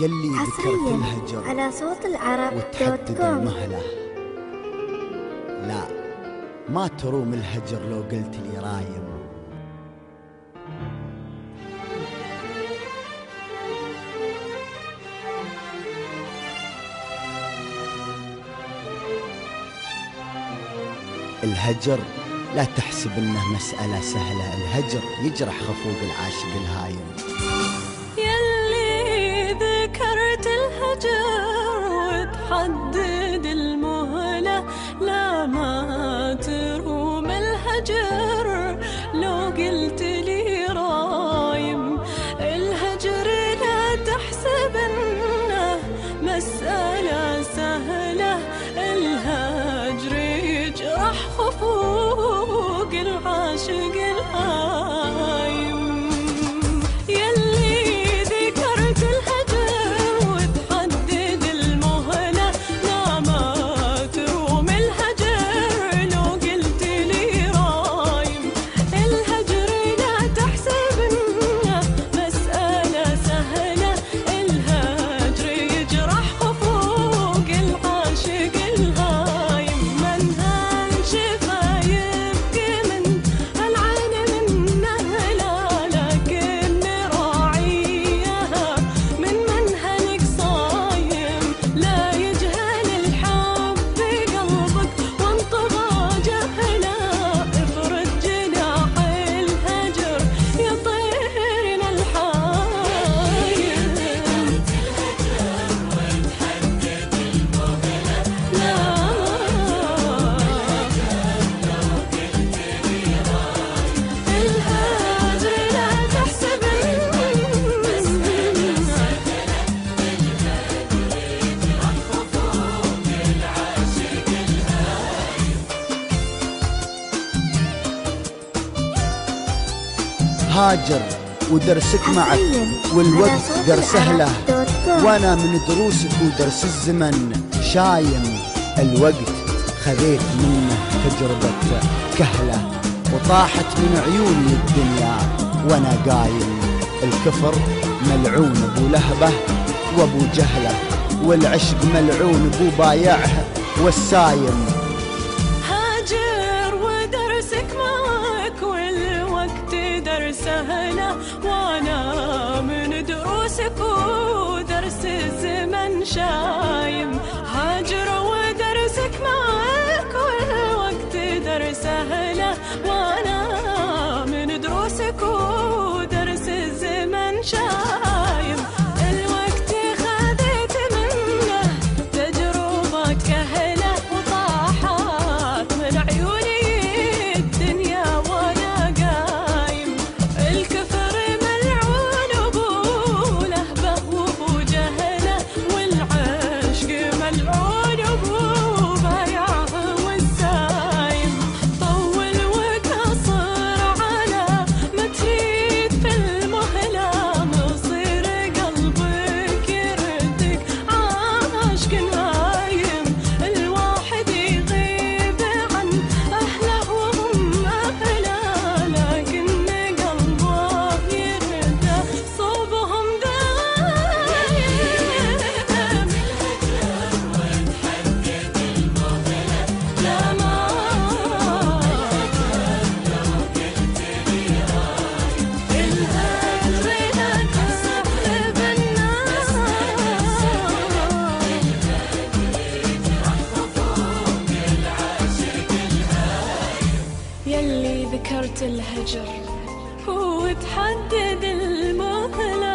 يلي ذكرت الهجر على صوت العرب وتحدد المهلة. لا ما تروم الهجر لو قلت لي رايم. الهجر لا تحسب انه مسألة سهلة، الهجر يجرح خفوق العاشق الهايم. يلي ذكرت الهجر وتحدد المهلة، لا ما تروم الهجر لو قلت لي رايم. الهجر لا تحسب انه مسألة سهلة، الهجر يجرح خفوق العاشق الهايم. يلي ذكرت الهجر وتحدد المهلة، لا ما تروم الهجر لو قلت لي رايم. الهجر لا تحسب انه مسألة سهلة، الهجر يجرح خفوق العاشق الهايم. من هالشفا يبكي من العين منه، لا لكن راعيها من منهلك صايم. لا يجهل الحب بقلبك وانطبع جهلا، افرد جناح الهجر يطيرنا الحايم. الهجر لا تحسب هاجر ودرسك معك والوقت درسه له، وانا من دروسك ودرس الزمن شايم. الوقت خذيت منه تجربة كهلة، وطاحت من عيوني الدنيا وانا قايم. الكفر ملعون ابو لهبه وابو جهله، والعشق ملعون ابو بايعه والسايم. هاجر ودرسك معك والوقت درسه له، وانا من دروسك ودرس الزمن شايم. هاجر ودرسك معك والوقت درسه له، وانا من دروسك ودرس الزمن شايم. الوقت خذيت منه تجربة كهلة، وطاحت من عيوني الدنيا وانا قايم. الكفر ملعون ابو لهبه وابو جهله، والعشق ملعون ابو بايعه والسايم. طول وقصر على ما تريد في المهلة، مصير قلبك يردك عاشق نايم. الواحد يغيب عن أهله وهم أهله، لكن قلبه يرده صوبهم دايم. لا ما الهجر لا تحسب الناس. يلي ذكرت الهجر وتحدد المهلة،